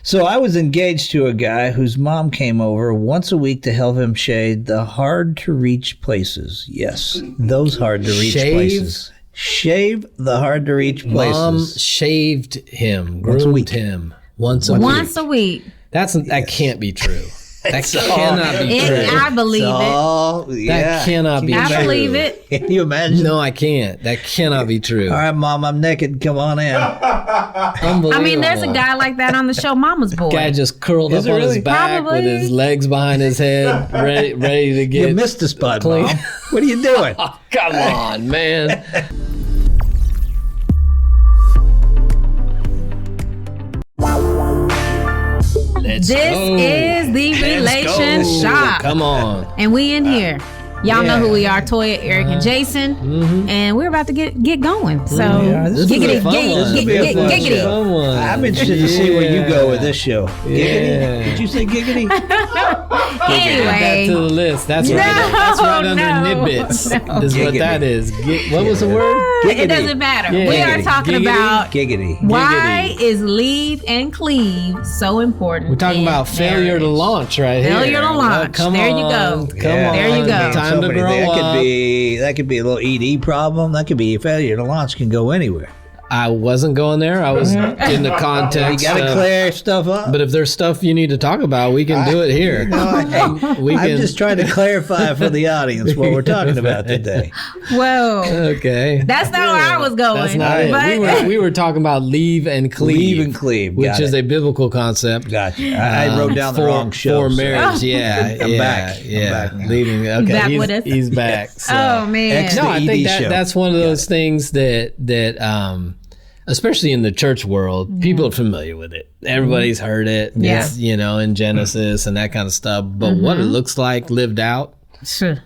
So I was engaged to a guy whose mom came over once a week to help him shade the hard-to-reach places. Yes, those hard-to-reach places. Shave the hard-to-reach places. Mom shaved him, groomed him once a week. That can't be true. That cannot be true. I believe it. That cannot be true. I believe it. Can you imagine? No, I can't. That cannot be true. All right, Mom, I'm naked. Come on in. Unbelievable. I mean, there's a guy like that on the show Mama's Boy. Guy just curled up on his back with his legs behind his head, ready to get. You missed the spot, clean. Mom. What are you doing? Oh, come on, man. This is the Relation Shop. Come on. And we in here. Y'all know who we are, Toya, Eric, and Jason. And we're about to get going. So, giggity. I'm interested to see where you go with this show. Giggity? Did you say giggity? Anyway. Add that to the list. That's right under nibbits. Is what that is. What was the word? Giggity. It doesn't matter. Yeah. We are talking about giggity. Why is leave and cleave so important? We're talking about failure to launch right here. Failure to launch. There you go. Come on. There you go. Time to grow up. That could be a little ED problem. That could be failure to launch. Can go anywhere. I wasn't going there. I was in the context. You got to clear stuff up. But if there's stuff you need to talk about, we can do it here. I'm just trying to clarify for the audience what we're talking about today. Whoa. Okay. That's not where I was going. That's not it. We were talking about leave and cleave. Leave and cleave. Which is a biblical concept. Gotcha. I wrote down the wrong show. For marriage, I'm back. Yeah. I'm back now. Leaving. Okay. Back with us. He's back. So. Oh, man. No, I think that's one of those things that especially in the church world, people are familiar with it. Everybody's heard it. Yeah. It's, in Genesis and that kind of stuff. But what it looks like lived out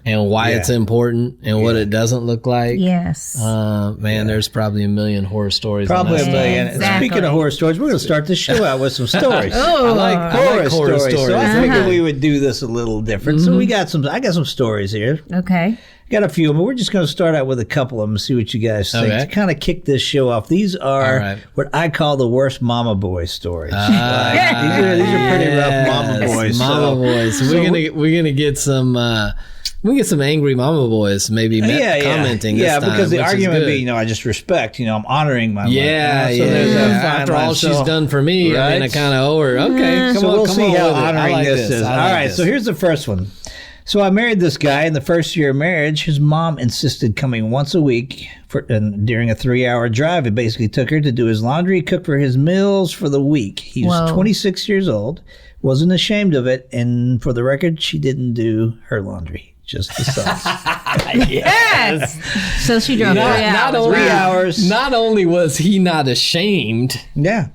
and why it's important and what it doesn't look like. Yes. There's probably a million horror stories. Probably a million. Exactly. Speaking of horror stories, we're going to start the show out with some stories. Oh, I like horror stories. So I figured we would do this a little different. So I got some stories here. Okay. Got a few, but we're just going to start out with a couple of them and see what you guys think. To kind of kick this show off. These are what I call the worst mama boy stories. These are pretty rough mama boys. So we're gonna get some. We get some angry mama boys maybe commenting. Yeah, this time, because the argument be, I just respect. I'm honoring my mom. After all she's done for me, I mean, I kind of owe her. Okay, come on, we'll see how honoring this is. All right, so here's the first one. So I married this guy. In the first year of marriage, his mom insisted coming once a week during a 3-hour drive. It basically took her to do his laundry, cook for his meals for the week. He was 26 years old, wasn't ashamed of it, and for the record, she didn't do her laundry. Just the sons. Yes. So she drove 3 hours. 3 hours. Not only was he not ashamed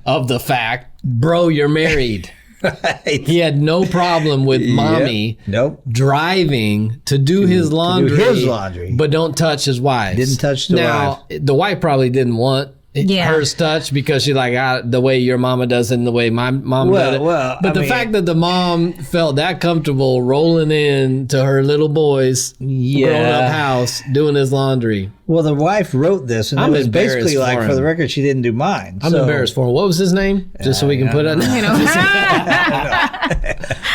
of the fact, bro, you're married. Right. He had no problem with mommy driving to do his laundry. But don't touch his wife. Didn't touch the wife. Now, the wife probably didn't want hers touched because she's like, the way your mama does it and the way my mom does it. But the fact that the mom felt that comfortable rolling in to her little boy's grown-up house doing his laundry. Well, the wife wrote this, and it was basically like, for the record, she didn't do mine. I'm embarrassed for him. What was his name? Just so we can put it.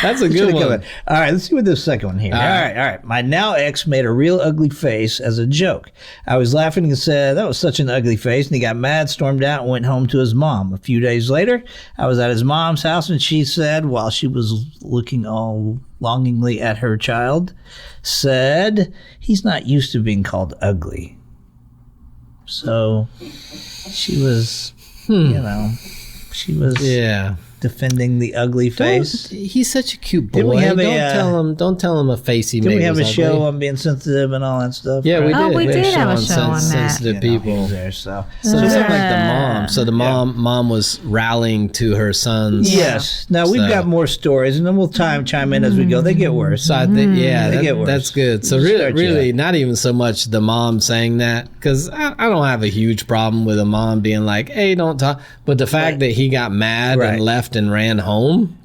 That's a good one. All right, let's see what this second one here. All right. My now ex made a real ugly face as a joke. I was laughing and said, that was such an ugly face, and he got mad, stormed out, and went home to his mom. A few days later, I was at his mom's house, and she said, while she was looking all longingly at her child, said, he's not used to being called ugly. So she was, she was defending the ugly face. He's such a cute boy. Don't tell him a face he made. Did we have a show on being sensitive and all that stuff? Yeah, we did. We did have a show on that. Sensitive people. So just like the mom. So the mom was rallying to her sons. Yes. Now we've got more stories, and then we'll chime in as we go. They get worse. So I think, they get worse. That's good. So really, not even so much the mom saying that, because I don't have a huge problem with a mom being like, "Hey, don't talk." But the fact that he got mad and left and ran home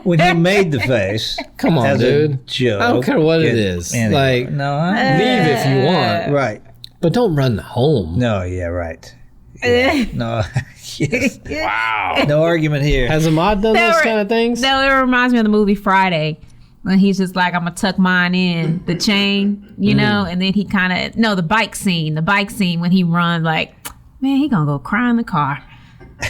when he made the face. Come on, dude. Joke. I don't care what it is. Anyway, leave if you want. Right. But don't run home. No, yeah, right. Yeah. No. Yes. Wow. No argument here. Has Ahmad done those kind of things? No, it reminds me of the movie Friday. When he's just like, I'm going to tuck mine in the chain, you know, and then he kind of, the bike scene when he runs like, man, he going to go cry in the car.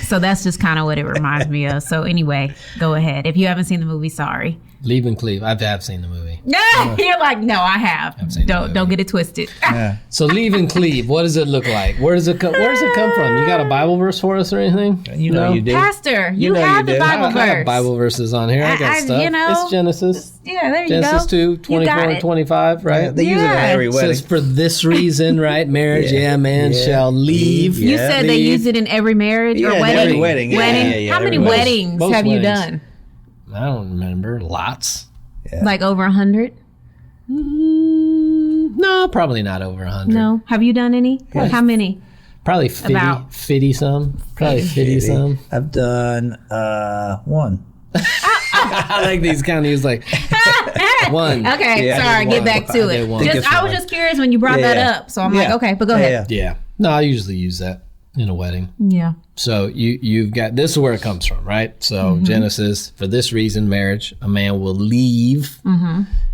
So that's just kind of what it reminds me of. So anyway, go ahead. If you haven't seen the movie, sorry. Leave and Cleave. I have seen the movie. Yeah, you're like, no, I have. Don't get it twisted. Yeah. So Leave and Cleave, what does it look like? Where does it come from? You got a Bible verse for us or anything? You know you do. Pastor, you have the Bible verse. I have Bible verses on here. I got stuff. It's Genesis. Yeah, there you Genesis go. 2, 24 and 25, right? Yeah, they use it on every wedding. It says, for this reason, right? Marriage, man shall leave. You said they use it in every marriage or wedding? Every wedding. How many weddings have you done? I don't remember. Lots. Yeah. Like over 100? No, probably not over 100. No. Have you done any? Yes. How many? Probably 50 some. Probably 50 some. I've done one. I like these kind of use like one. Okay, sorry, get back to it. I was just curious when you brought that up. So I'm like, okay, but go ahead. Yeah. No, I usually use that in a wedding. Yeah. So you've got, this is where it comes from, right? So Genesis, for this reason, marriage, a man will leave.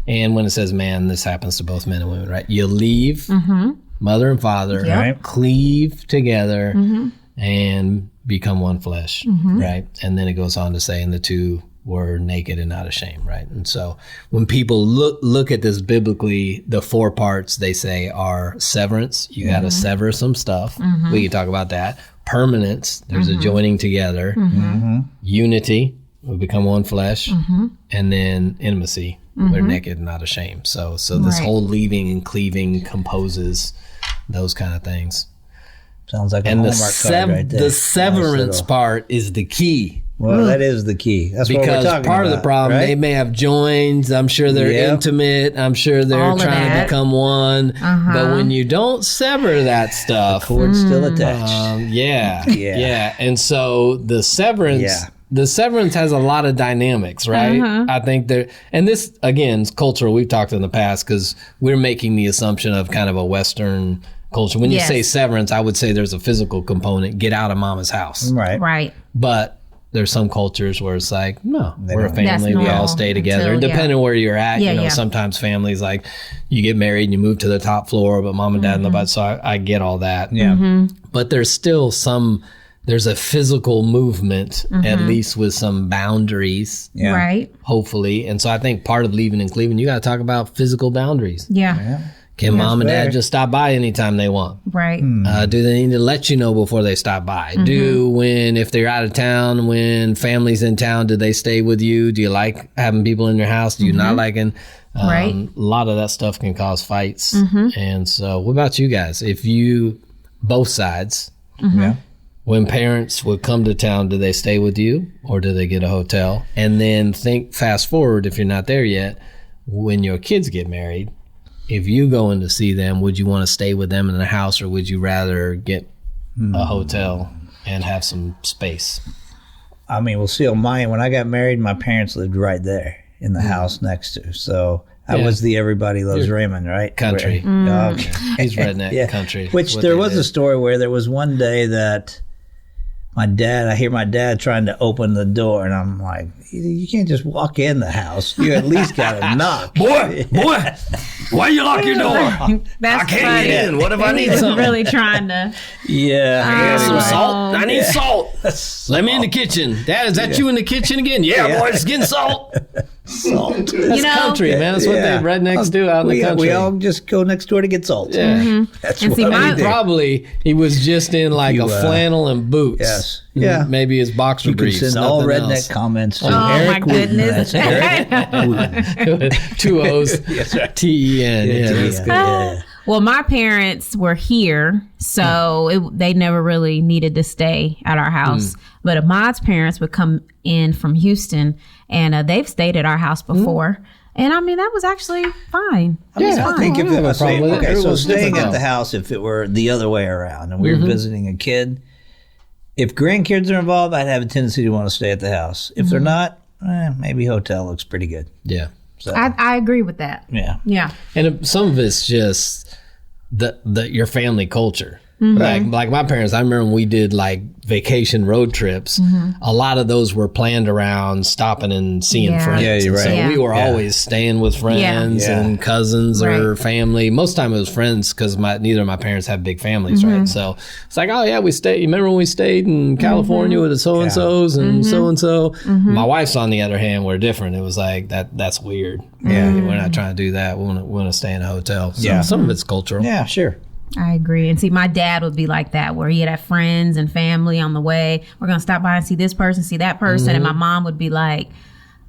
And when it says man, this happens to both men and women, right? You leave mother and father, right? Cleave together and become one flesh, right? And then it goes on to say, and the two were naked and not ashamed, right? And so when people look at this biblically, the 4 parts they say are severance. You got to sever some stuff. We can talk about that. Permanence. There's a joining together. Unity. We become one flesh. And then intimacy. We're naked and not ashamed. So this whole leaving and cleaving composes those kind of things. Sounds like a Hallmark card right there. The severance part is the key. Well, that is the key. That's what we're talking about. Because part of the problem, they may have joins. I'm sure they're intimate. I'm sure they're trying to become one. But when you don't sever that stuff, the cord's still attached. Yeah. And so the severance has a lot of dynamics, right? I think there, and this again is cultural. We've talked in the past because we're making the assumption of kind of a Western culture. When you say severance, I would say there's a physical component. Get out of mama's house. Right. But there's some cultures where it's like, no, we're a family. We all stay together. Depending on where you're at, sometimes families like you get married and you move to the top floor, but mom and dad in the bottom. So I get all that. Yeah. But there's still there's a physical movement, at least with some boundaries. Yeah. Right. Hopefully. And so I think part of leaving and cleaving, you got to talk about physical boundaries. Yeah. Can mom and dad just stop by anytime they want? Right. Do they need to let you know before they stop by? If they're out of town, when family's in town, do they stay with you? Do you like having people in your house? Do you not like it? A lot of that stuff can cause fights. And so what about you guys? If both sides, when parents would come to town, do they stay with you or do they get a hotel? And then fast forward, if you're not there yet, when your kids get married, if you go in to see them, would you want to stay with them in the house or would you rather get a hotel and have some space? I mean, when I got married, my parents lived right there in the house next to. So I was the everybody loves Raymond, right? Country. Okay. He's redneck country. Which there was a story where there was one day that I hear my dad trying to open the door, and I'm like, you can't just walk in the house. You at least got to knock. Boy, why you lock your door? That's I can't get in. What if I need something? Really trying to. I need some salt. I need salt. Let me in the kitchen. Dad, is that you in the kitchen again? Yeah, boy, it's getting salt. Salt. That's country, man. That's what the rednecks do out in the country. We all just go next door to get salt. Yeah. That's and what he was just in like a flannel and boots. Yes. Yeah. Maybe his boxer briefs. You can send all redneck comments to Eric my goodness. That's 2 O's. Yes, right. T-E-N. Yeah, that's good. Well, my parents were here, so they never really needed to stay at our house. But Ahmad's parents would come in from Houston, and they've stayed at our house before. And I mean, that was actually fine. I think if it was staying at the house, if it were the other way around, and we were visiting a kid, if grandkids are involved, I'd have a tendency to want to stay at the house. If they're not, maybe hotel looks pretty good. Yeah. So, I agree with that. Yeah. Yeah. And some of it's just your family culture. Like my parents, I remember when we did like vacation road trips, a lot of those were planned around stopping and seeing friends. Yeah, you're right. So we were always staying with friends and cousins or family. Most of the time it was friends because neither of my parents have big families, right? So it's like, oh yeah, we stayed. You remember when we stayed in California with the so-and-sos and so-and-so? My wife's on the other hand were different. It was like, that's weird. Yeah, we're not trying to do that. We want to stay in a hotel. So some of it's cultural. Yeah, sure. I agree. And see, my dad would be like that, where he'd have friends and family on the way. We're going to stop by and see this person, see that person. And my mom would be like,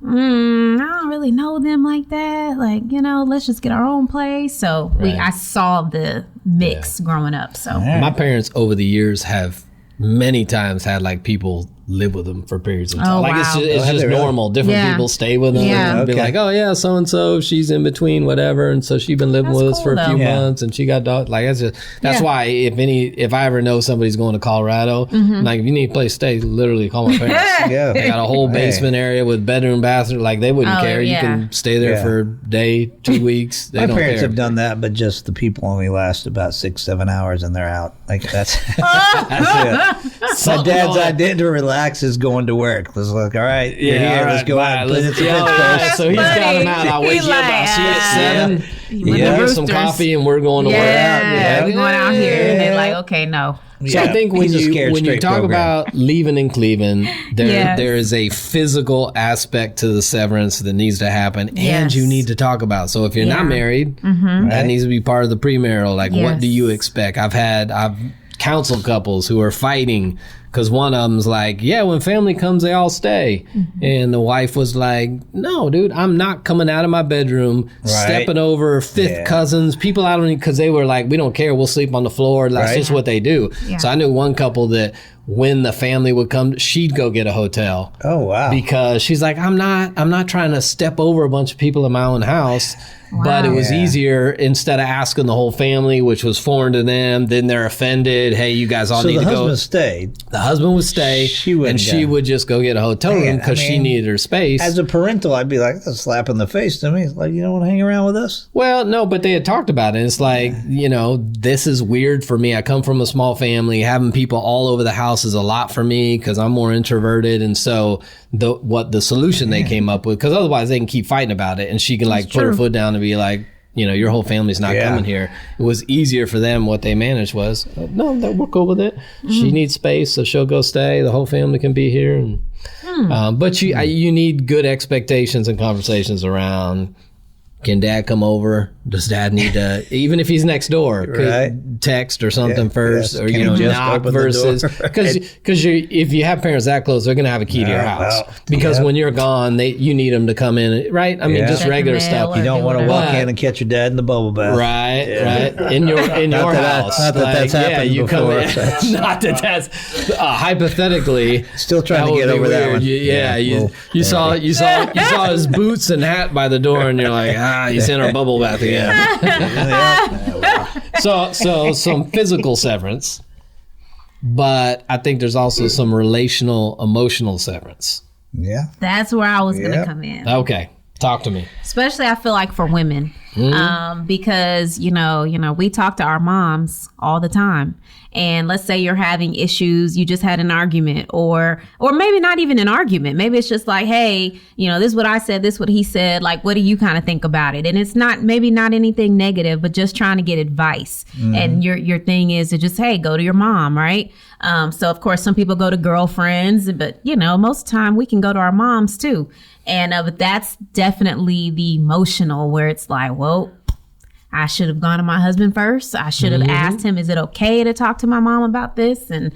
I don't really know them like that. Like, let's just get our own place. So I saw the mix growing up. So my parents over the years have many times had like people live with them for periods of time. Oh, like wow. it's just normal. Different people stay with them and be like, oh yeah, so and so, she's in between whatever, and so she's been living with us for a few months, and she got dog. Like that's why if I ever know somebody's going to Colorado, like if you need a place to stay, literally call my parents. They got a whole basement area with bedroom, bathroom. Like they wouldn't care. You can stay there for a day, 2 weeks. They my don't parents care. have done that, but just the people only last about 6-7 hours and they're out. Like that's it. My dad's idea to relax is going to work. Let's look. All right, let's go out. So he's got him out. I'll wake you up. I'll see you at 7. Get some coffee, and we're going to work. We're going out here, and they're like, okay, no. So I think when you talk about leaving and cleaving, there is a physical aspect to the severance that needs to happen, and you need to talk about. So if you're not married, that needs to be part of the premarital. Like, what do you expect? I've counseled couples who are fighting because one of them's like, when family comes, they all stay. And the wife was like, no, dude, I'm not coming out of my bedroom, stepping over fifth cousins, people out of me, because they were like, we don't care, we'll sleep on the floor. That's just what they do. So I knew one couple that when the family would come, she'd go get a hotel. Oh, wow. Because she's like, I'm not trying to step over a bunch of people in my own house. Wow. But it was easier instead of asking the whole family, which was foreign to them. Then they're offended. Hey, you guys all need to go. So the husband stayed. The husband would stay, she would just go get a hotel room because she needed her space. As a parental, I'd be like, that's a slap in the face to me. It's like, you don't want to hang around with us? Well, no, but they had talked about it. It's like, this is weird for me. I come from a small family. Having people all over the house is a lot for me because I'm more introverted. And so the solution they came up with, because otherwise they can keep fighting about it, and she can put her foot down and be like, your whole family's not coming here. It was easier for them. What they managed was, no, we're cool with it. She needs space, so she'll go stay. The whole family can be here. And, but you need good expectations and conversations around, can dad come over? Does dad need to, even if he's next door, text or something first, or knock versus because if you have parents that close, they're going to have a key to your house because when you're gone, you need them to come in, right? I mean, just regular stuff. You don't want to walk in and catch your dad in the bubble bath, right? In your house. Not that that's happened you before. Not that that's hypothetically. Still trying to get over that one. You saw his boots and hat by the door, and you're like, he's in our bubble bath again. So some physical severance, but I think there's also some relational, emotional severance. Yeah. That's where I was going to come in. Okay. Talk to me. Especially I feel like for women, because, we talk to our moms all the time. And let's say you're having issues, you just had an argument, or maybe not even an argument. Maybe it's just like, hey, this is what I said, this is what he said. Like, what do you kind of think about it? And it's maybe not anything negative, but just trying to get advice. And your thing is to just, hey, go to your mom, right? So of course, some people go to girlfriends, but most of the time we can go to our moms too. And but that's definitely the emotional, where it's like, well, I should have gone to my husband first. I should have asked him, is it okay to talk to my mom about this? And,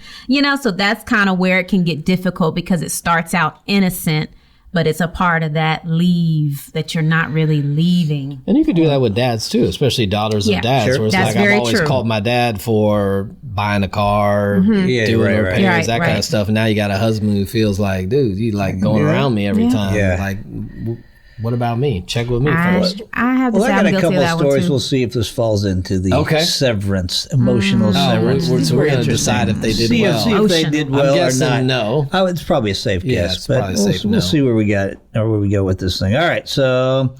so that's kind of where it can get difficult because it starts out innocent, but it's a part of that leave that you're not really leaving. And you could do that with dads too, especially daughters and dads, where it's that's like, I've always called my dad for buying a car, doing repairs, that kind of stuff. And now you got a husband who feels like, dude, you like going around me every time. Yeah. Like, what about me? Check with me first. I have to say I I'm got a guilty couple of that of stories. one too. We'll see if this falls into the severance, emotional severance. So we're going to decide if they did well. See if they did well I'm guessing or not. No. Oh, it's probably a safe guess, but we'll we'll see where we got it or where we go with this thing. All right, so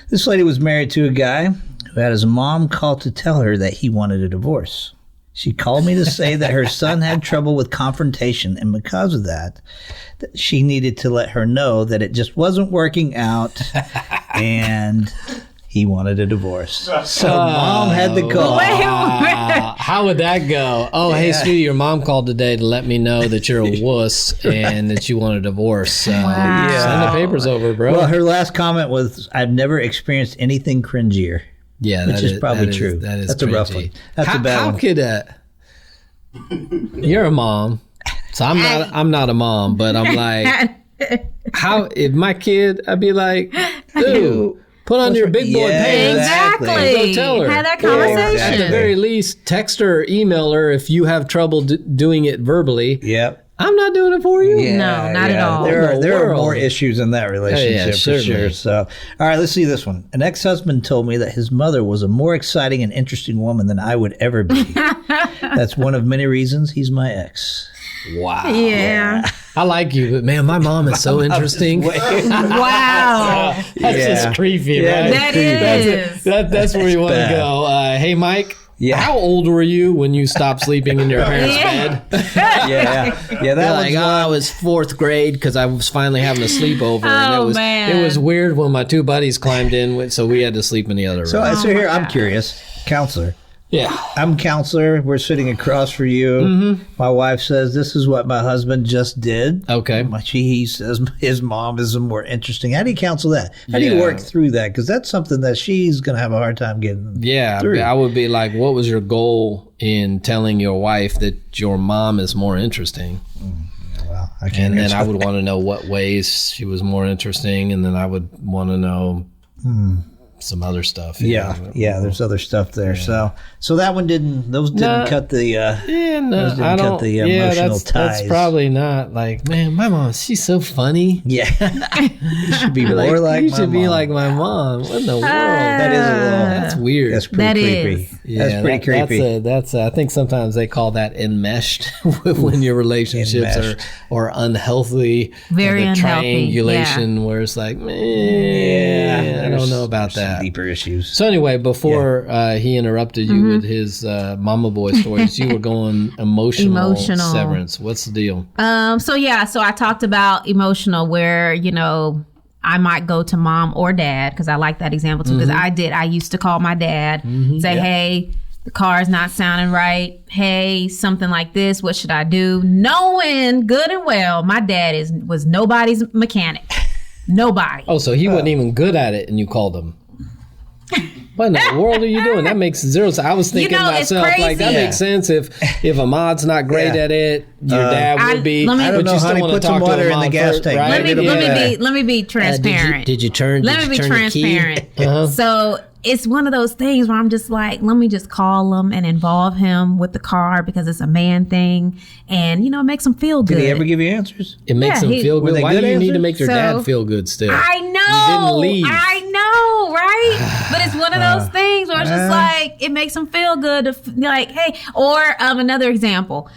this lady was married to a guy who had his mom call to tell her that he wanted a divorce. She called me to say that her son had trouble with confrontation, and because of that she needed to let her know that it just wasn't working out, and he wanted a divorce. So Mom had to call. How would that go? Oh, hey, sweetie, your mom called today to let me know that you're a wuss and that you want a divorce. Send the papers over, bro. Well, her last comment was, I've never experienced anything cringier. Yeah, which is probably true. That's a rough one. That's a bad one. How could you're a mom, so I'm not a mom, but I'm like, how if my kid, I'd be like, dude, put on your big boy pants. Exactly. Go tell her. Have that conversation. At the very least, text her or email her if you have trouble doing it verbally. Yep. I'm not doing it for you. Yeah, no, not at all. There are more issues in that relationship for sure. So, all right, let's see this one. An ex-husband told me that his mother was a more exciting and interesting woman than I would ever be. That's one of many reasons he's my ex. Wow. Yeah. I like you, but man, my mom is so interesting. Wow. That's just creepy, right? That is. That's where you want to go. Hey, Mike. Yeah. How old were you when you stopped sleeping in your parents' bed? Yeah. That I was 4th grade because I was finally having a sleepover. Man. It was weird when my 2 buddies climbed in, so we had to sleep in the other room. So here, I'm curious. Counselor. Yeah. I'm counselor. We're sitting across from you. Mm-hmm. My wife says, this is what my husband just did. Okay. He says his mom is more interesting. How do you counsel that? How do you work through that? Because that's something that she's going to have a hard time getting through. I would be like, what was your goal in telling your wife that your mom is more interesting? Well, I can't. And then I would want to know what ways she was more interesting. And then I would want to know... some other stuff. There's other stuff there. Yeah. So that one didn't cut the cut the emotional ties. That's probably not like, man, my mom, she's so funny. Yeah. You should be more like my mom. You should be like my mom. What in the world? That is a little... That's weird. That's pretty creepy. That's pretty creepy. That's I think sometimes they call that enmeshed when your relationships are unhealthy. Very unhealthy. Triangulation where it's like, man, I don't know about that. Deeper issues. So anyway, before he interrupted you with his mama boy stories, you were going emotional severance. What's the deal? So I talked about emotional where, I might go to mom or dad, because I like that example too, because I used to call my dad, say, hey, the car's not sounding right. Hey, something like this. What should I do? Knowing good and well, my dad was nobody's mechanic. Nobody. Oh, so he wasn't even good at it and you called him. What in the world are you doing? That makes zero sense. I was thinking to myself, like, that makes sense if Ahmad's not great at it, your dad would be. I don't know, honey, put some water in the gas tank. Right? Let me be transparent. Did you turn transparent. So it's one of those things where I'm just like, let me just call him and involve him with the car because it's a man thing. And, it makes him feel good. Did he ever give you answers? It makes him feel good. Why do you need to make your dad feel good still? I know. You didn't leave. I know, right? But it's one of those things where it's just like, it makes him feel good to like, hey. Or another example,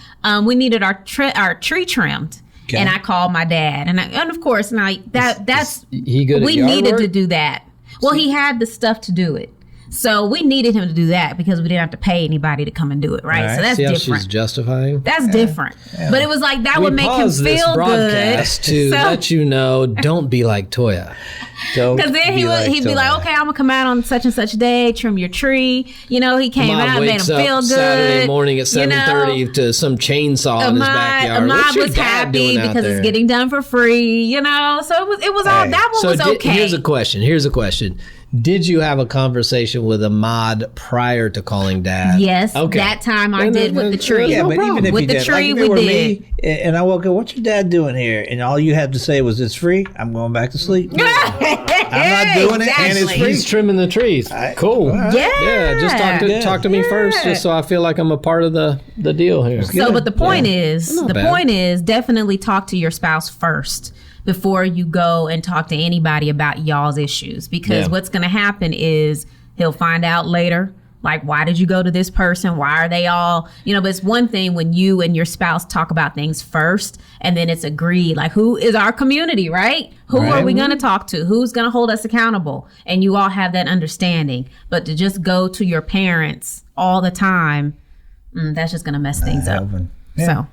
we needed our tree trimmed. Okay. And I called my dad. And of course, now that's he good we at yard needed work? To do that. Well, he had the stuff to do it. So we needed him to do that because we didn't have to pay anybody to come and do it, right? So that's different. She's justifying. That's different. Yeah. But it was like that would make him feel good. To let you know, don't be like Toya. Because then he'd be like, okay, I'm gonna come out on such and such day, trim your tree. He came out, made him feel good. Saturday morning at 7:30 to some chainsaw in his backyard. Ahmad was happy because it's getting done for free. So it was all that one was okay. Here's a question. Did you have a conversation with Ahmad prior to calling dad? Yes. Okay. That time I did with the tree. Yeah, no but problem. even if with you the did, tree, like if we did. Me, and I woke up, what's your dad doing here? And all you had to say was, it's free. I'm going back to sleep. I'm not doing it, and it's free. He's trimming the trees. Cool. Yeah. Just talk to me first, just so I feel like I'm a part of the deal here. So, but the point is, definitely talk to your spouse first before you go and talk to anybody about y'all's issues. Because what's going to happen is he'll find out later, like, why did you go to this person? Why are they all, but it's one thing when you and your spouse talk about things first and then it's agreed, like, who is our community, right? Who are we going to talk to? Who's going to hold us accountable? And you all have that understanding. But to just go to your parents all the time, that's just going to mess things up. Yeah.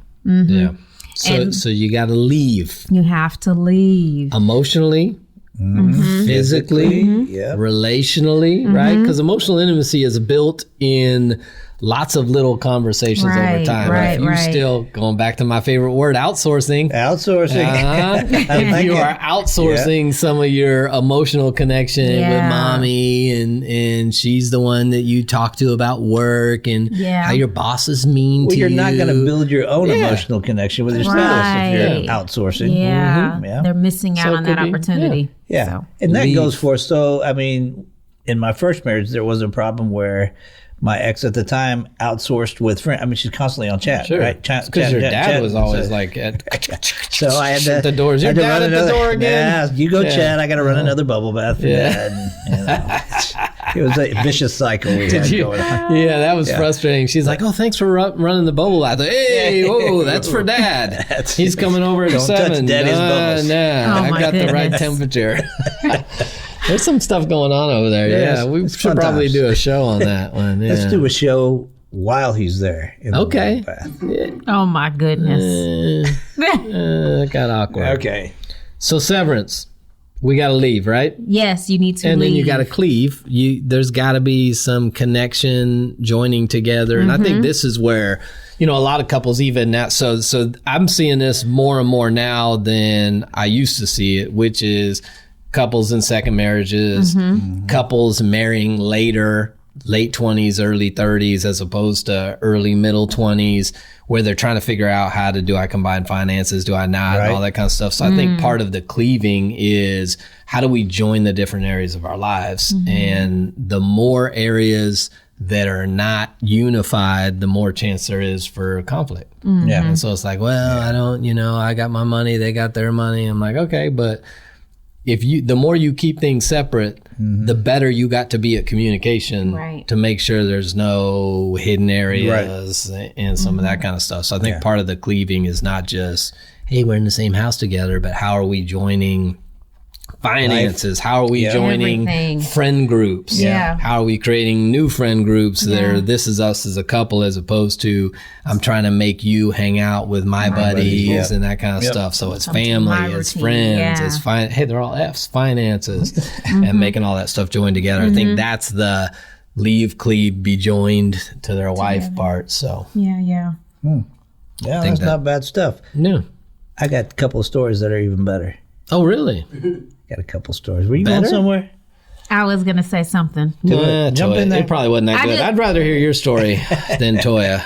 So, So you got to leave. You have to leave. Emotionally, physically, relationally, right? Because emotional intimacy is built in lots of little conversations over time. If you still, going back to my favorite word, outsourcing. If you are outsourcing some of your emotional connection with mommy, and she's the one that you talk to about work and how your boss is mean to you. Well, you're not going to build your own emotional connection with your spouse if you're outsourcing. They're missing out on that opportunity. So. And that goes for, I mean, in my first marriage, there was a problem where my ex at the time outsourced with friends. I mean, she's constantly on chat, right? Because your dad was always like, so I had to the doors. Your dad at the door again. Yeah, you go chat. I got to run another bubble bath for Dad. And, it was a vicious cycle we had going on. Yeah, that was frustrating. She's like, "Oh, thanks for running the bubble bath." Hey, whoa, that's for Dad. He's coming over at 7. Touch Daddy's bubbles. I got the right temperature. There's some stuff going on over there. Yeah, we should probably do a show on that one. Yeah. Let's do a show while he's there. In the bath. Yeah. Oh my goodness. It got awkward. Okay. So severance, we got to leave, right? Yes, you need to and leave. Then you got to cleave. There's got to be some connection, joining together. And I think this is where, a lot of couples even now. So I'm seeing this more and more now than I used to see it, which is couples in second marriages, couples marrying later, late 20s, early 30s, as opposed to early middle 20s, where they're trying to figure out do I combine finances? Do I not? And all that kind of stuff. So I think part of the cleaving is how do we join the different areas of our lives? And the more areas that are not unified, the more chance there is for conflict. Yeah. And so it's like, well, I don't, I got my money, they got their money. I'm like, okay, but the more you keep things separate, the better you got to be at communication to make sure there's no hidden areas and some of that kind of stuff. So I think part of the cleaving is not just, hey, we're in the same house together, but how are we joining finances? How are we joining friend groups? How are we creating new friend groups that are, this is us as a couple, as opposed to, I'm trying to make you hang out with my buddies and that kind of stuff. So it's family, it's friends, it's hey, they're all F's, finances, and making all that stuff join together. I think that's the leave, cleave, be joined to their wife part. So yeah, that's not bad stuff. No, I got a couple of stories that are even better. Oh, really? Got a couple stories. Were you going somewhere? I was going to say something. Jump in there. It probably wasn't that good. I'd rather hear your story than Toya.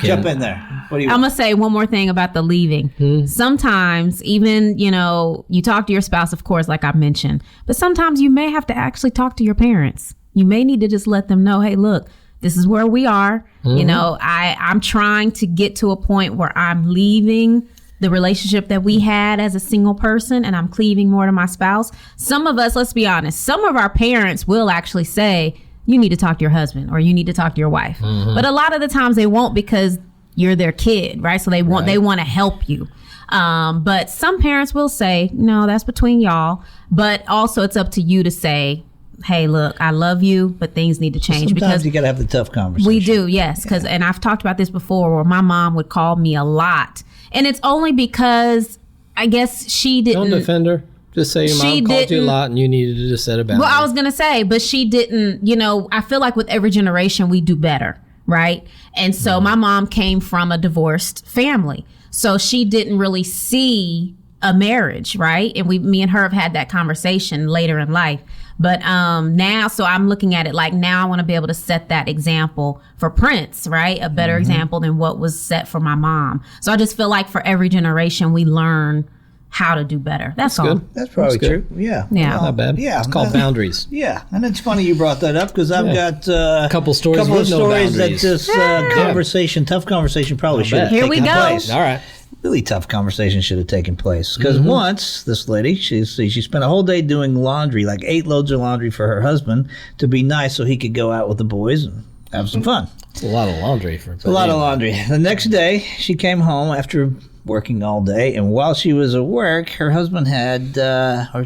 Jump in there. What do you I'm going to say one more thing about the leaving. Sometimes, even, you talk to your spouse, of course, like I mentioned, but sometimes you may have to actually talk to your parents. You may need to just let them know, hey, look, this is where we are. I'm trying to get to a point where I'm leaving the relationship that we had as a single person, and I'm cleaving more to my spouse. Some of us, let's be honest, some of our parents will actually say, you need to talk to your husband or you need to talk to your wife. But a lot of the times they won't, because you're their kid, right? So they want to help you. But some parents will say, no, that's between y'all. But also it's up to you to say, hey, look, I love you, but things need to change. Sometimes because you got to have the tough conversation. We do, yes. And I've talked about this before, where my mom would call me a lot. And it's only because I guess she didn't. Don't defend her. Just say your mom called you a lot and you needed to just set a boundary. Well, I was going to say, but she didn't, I feel like with every generation we do better, right? And so my mom came from a divorced family. So she didn't really see a marriage, right? And me and her have had that conversation later in life. But now, so I'm looking at it like now I want to be able to set that example for Prince, right? A better example than what was set for my mom. So I just feel like for every generation, we learn how to do better. That's all. Good. That's probably true. Yeah. Yeah. Not bad. Yeah. It's called boundaries. Yeah. And it's funny you brought that up, because I've got a couple stories that this tough conversation probably should have taken place. All right. Really tough conversation should have taken place, because once this lady, she spent a whole day doing laundry, like 8 loads of laundry for her husband, to be nice so he could go out with the boys and have some fun. It's a lot of laundry a lot of laundry. The next day she came home after working all day, and while she was at work, her husband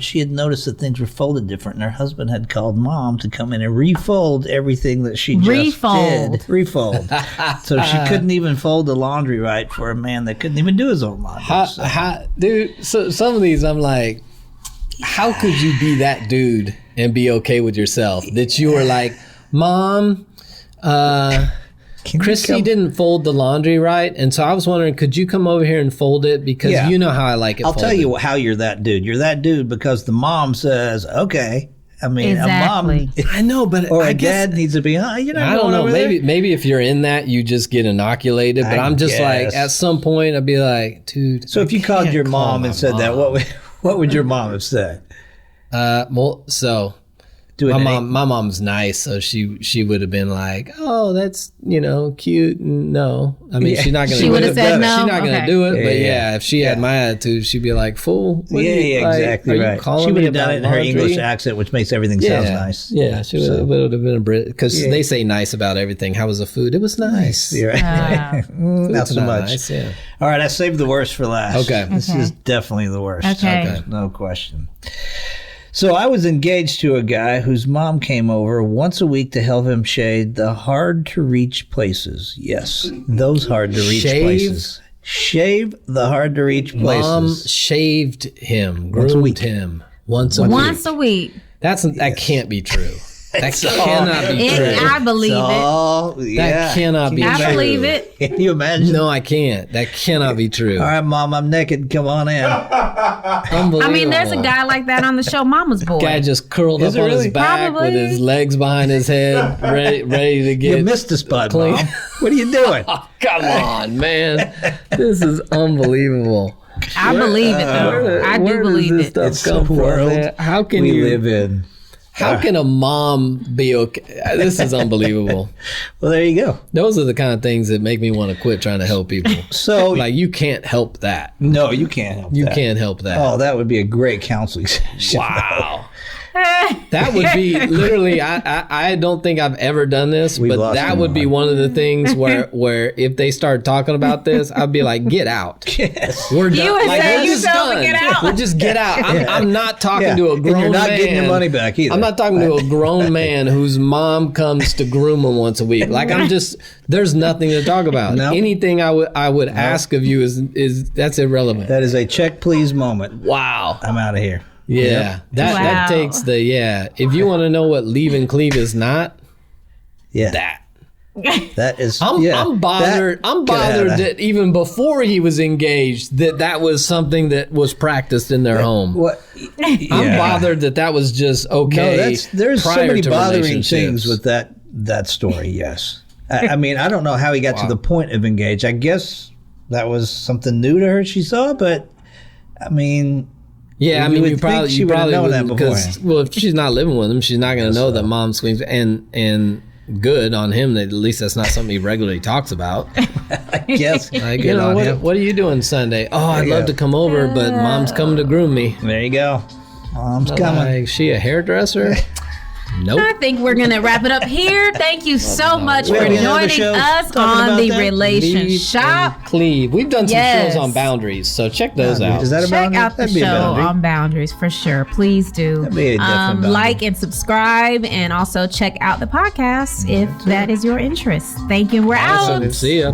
she had noticed that things were folded different, and her husband had called Mom to come in and refold everything that she just did. Refold. So she couldn't even fold the laundry right for a man that couldn't even do his own laundry. Dude, so some of these I'm like, how could you be that dude and be okay with yourself? That you were like, Mom, Christy didn't fold the laundry right, and so I was wondering, could you come over here and fold it? Because you know how I like it. I'll tell you how you're that dude. You're that dude because the mom says, okay. I mean, exactly. A mom, I know, but or a dad needs to be. I don't know. Maybe if you're in that, you just get inoculated. But I'm just like, at some point, I'd be like, dude. So if you called your mom and said that, what would your mom have said? My mom's nice, so she would have been like, "Oh, that's cute." No, I mean she's not gonna. She would have said no. She's not gonna do it. But if she had my attitude, she'd be like, "Fool." Exactly right. She would have done it in her English accent, which makes everything sound nice. Yeah, she would have been a Brit because they say nice about everything. How was the food? It was nice. You're right. Not so much. Nice, yeah. All right, I saved the worst for last. Okay. This is definitely the worst. Okay. No question. So I was engaged to a guy whose mom came over once a week to help him shade the hard-to-reach places. Yes, those hard-to-reach places. Shave the hard-to-reach places. Mom shaved him, groomed him once a week. Once a week. That can't be true. That cannot be true. I believe it. That cannot be true. I believe it. Can you imagine? No, I can't. That cannot be true. All right, Mom, I'm naked. Come on in. Unbelievable. I mean, there's a guy like that on the show Mama's Boy. Guy just curled up on his back with his legs behind his head, ready to get. You missed the spot, Mom. What are you doing? Oh, come on, man. This is unbelievable. I believe it, though. I do believe it. It's the world how can we you live in. How can a mom be okay? This is unbelievable. Well, there you go. Those are the kind of things that make me want to quit trying to help people. So, like, you can't help that. No, you can't help that. You can't help that. Oh, that would be a great counseling session. Wow. That would be literally, I don't think I've ever done this, but that would be one of the things where if they start talking about this, I'd be like, get out. Yes. We're done. You would say you told me get out. We'll just get out. I'm not talking to a grown man. You're not getting your money back either. I'm not talking to a grown man whose mom comes to groom him once a week. Like there's nothing to talk about. Nope. Anything I would ask of you is that's irrelevant. That is a check please moment. Wow. I'm out of here. Yeah, that takes if you want to know what leave and cleave is not, that is. I'm bothered. I'm bothered that even before he was engaged, that was something that was practiced in their home. I'm bothered that was just okay. No, there's so many bothering things with that story. Yes, I mean I don't know how he got to the point of engaged. I guess that was something new to her. She saw, but I mean. Yeah, I mean, you probably known that because if she's not living with him, she's not going to know that mom swings. And good on him that at least that's not something he regularly talks about. I guess. Like, what are you doing Sunday? Oh, I'd love to come over, but mom's coming to groom me. There you go. Mom's coming. Like, she a hairdresser? Nope. I think we're going to wrap it up here. Thank you so much for joining us on the Relation Shop. Cleave. We've done some shows on boundaries, so check those out. Is that a boundary? Check out the show on boundaries for sure. Please do. That'd be a different like and subscribe, and also check out the podcast if that is your interest. Thank you. We're out. See ya.